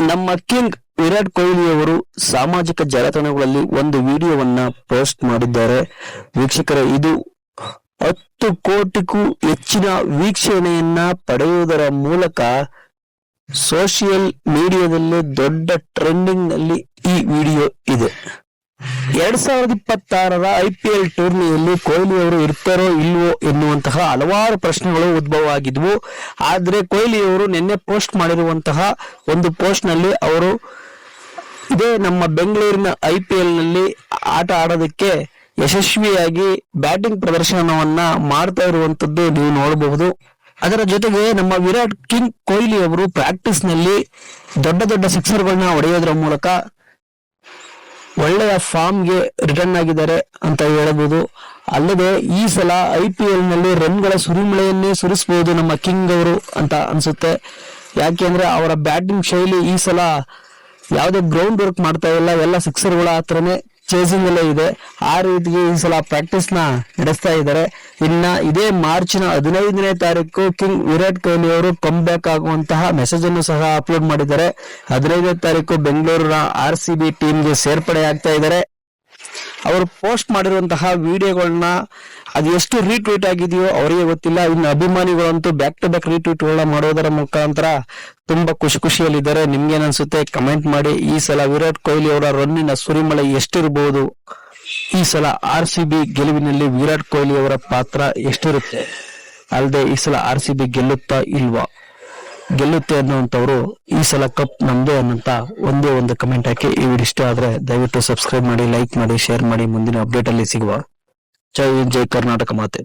ನಮ್ಮ ಕಿಂಗ್ ವಿರಾಟ್ ಕೊಹ್ಲಿ ಅವರು ಸಾಮಾಜಿಕ ಜಾಲತಾಣಗಳಲ್ಲಿ ಒಂದು ವಿಡಿಯೋವನ್ನ ಪೋಸ್ಟ್ ಮಾಡಿದ್ದಾರೆ. ವೀಕ್ಷಕರೇ, ಇದು 10 ಕೋಟಿಗೂ ಹೆಚ್ಚಿನ ವೀಕ್ಷಣೆಯನ್ನ ಪಡೆಯುವುದರ ಮೂಲಕ ಸೋಷಿಯಲ್ ಮೀಡಿಯಾದಲ್ಲಿ ದೊಡ್ಡ ಟ್ರೆಂಡಿಂಗ್ ನಲ್ಲಿ ಈ ವಿಡಿಯೋ ಇದೆ. 2026ರ IPL ಟೂರ್ನಿಯಲ್ಲಿ ಕೊಹ್ಲಿ ಅವರು ಇರ್ತಾರೋ ಇಲ್ವೋ ಎನ್ನುವಂತಹ ಹಲವಾರು ಪ್ರಶ್ನೆಗಳು ಉದ್ಭವ ಆಗಿದ್ವು. ಆದ್ರೆ ಕೊಹ್ಲಿ ಅವರು ನಿನ್ನೆ ಪೋಸ್ಟ್ ಮಾಡಿರುವಂತಹ ಒಂದು ಪೋಸ್ಟ್ ನಲ್ಲಿ ಅವರು ಇದೇ ನಮ್ಮ ಬೆಂಗಳೂರಿನ IPL ನಲ್ಲಿ ಆಟ ಆಡೋದಕ್ಕೆ ಯಶಸ್ವಿಯಾಗಿ ಬ್ಯಾಟಿಂಗ್ ಪ್ರದರ್ಶನವನ್ನ ಮಾಡ್ತಾ ಇರುವಂತದ್ದು ನೀವು ನೋಡಬಹುದು. ಅದರ ಜೊತೆಗೆ ನಮ್ಮ ವಿರಾಟ್ ಕಿಂಗ್ ಕೊಹ್ಲಿ ಅವರು ಪ್ರಾಕ್ಟೀಸ್ ನಲ್ಲಿ ದೊಡ್ಡ ದೊಡ್ಡ ಸಿಕ್ಸರ್ಗಳನ್ನ ಹೊಡೆಯೋದ್ರ ಮೂಲಕ ಒಳ್ಳೆಯ ಫಾರ್ಮ್ಗೆ ರಿಟರ್ನ್ ಆಗಿದ್ದಾರೆ ಅಂತ ಹೇಳಬಹುದು. ಅಲ್ಲದೆ ಈ ಸಲ IPL ನಲ್ಲಿ ರನ್ಗಳ ಸುರಿಮಳೆಯನ್ನೇ ಸುರಿಸಬಹುದು ನಮ್ಮ ಕಿಂಗ್ ಅವರು ಅಂತ ಅನ್ಸುತ್ತೆ. ಯಾಕೆಂದ್ರೆ ಅವರ ಬ್ಯಾಟಿಂಗ್ ಶೈಲಿ ಈ ಸಲ ಯಾವುದೇ ಗ್ರೌಂಡ್ ವರ್ಕ್ ಮಾಡ್ತಾ ಇಲ್ಲ, ಎಲ್ಲ ಸಿಕ್ಸರ್ಗಳ ಹತ್ರನೇ ಚೇಸಿಂಗ್ ಅಲ್ಲೇ ಇದೆ. ಆ ರೀತಿಗೆ ಈ ಸಲ ಪ್ರಾಕ್ಟೀಸ್ ನ ನಡೆಸ್ತಾ ಇದ್ದಾರೆ. ಇನ್ನ ಇದೇ ಮಾರ್ಚ್ನ 15ನೇ ತಾರೀಕು ಕಿಂಗ್ ವಿರಾಟ್ ಕೊಹ್ಲಿ ಅವರು ಕಮ್ ಬ್ಯಾಕ್ ಆಗುವಂತಹ ಮೆಸೇಜ್ ಅನ್ನು ಸಹ ಅಪ್ಲೋಡ್ ಮಾಡಿದ್ದಾರೆ. 15ನೇ ತಾರೀಕು ಬೆಂಗಳೂರಿನ RCB ಟೀಮ್ಗೆ ಸೇರ್ಪಡೆ ಆಗ್ತಾ ಇದ್ದಾರೆ. ಅವರು ಪೋಸ್ಟ್ ಮಾಡಿರುವಂತಹ ವಿಡಿಯೋಗಳನ್ನ ಅದು ಎಷ್ಟು ರೀಟ್ವೀಟ್ ಆಗಿದೆಯೋ ಅವರಿಗೆ ಗೊತ್ತಿಲ್ಲ. ಇನ್ನು ಅಭಿಮಾನಿಗಳಂತೂ ಬ್ಯಾಕ್ ಟು ಬ್ಯಾಕ್ ರೀಟ್ವೀಟ್ ಗಳನ್ನ ಮಾಡೋದರ ಮುಖಾಂತರ ತುಂಬಾ ಖುಷಿಯಲ್ಲಿದ್ದಾರೆ. ನಿಮ್ಗೇನ್ ಅನ್ಸುತ್ತೆ ಕಮೆಂಟ್ ಮಾಡಿ. ಈ ಸಲ ವಿರಾಟ್ ಕೊಹ್ಲಿ ಅವರ ರನ್ನಿನ ಸುರಿಮಳೆ ಎಷ್ಟಿರಬಹುದು? ಈ ಸಲ RCB ಗೆಲುವಿನಲ್ಲಿ ವಿರಾಟ್ ಕೊಹ್ಲಿ ಅವರ ಪಾತ್ರ ಎಷ್ಟಿರುತ್ತೆ? ಅಲ್ಲದೆ ಈ ಸಲ RCB ಗೆಲ್ಲುತ್ತಾ ಇಲ್ವಾ? ಗೆಲ್ಲುತ್ತೆ ಅನ್ನುವಂಥವ್ರು ಈ ಸಲ ಕಪ್ ನಮ್ದೇ ಅನ್ನಂತ ಒಂದೇ ಒಂದು ಕಮೆಂಟ್ ಹಾಕಿ. ಈ ವಿಡಿಯೋ ಇಷ್ಟ ಆದ್ರೆ ದಯವಿಟ್ಟು ಸಬ್ಸ್ಕ್ರೈಬ್ ಮಾಡಿ, ಲೈಕ್ ಮಾಡಿ, ಶೇರ್ ಮಾಡಿ. ಮುಂದಿನ ಅಪ್ಡೇಟ್ ಅಲ್ಲಿ ಸಿಗುವ. ಜೈ ಕರ್ನಾಟಕ ಮಾತೆ.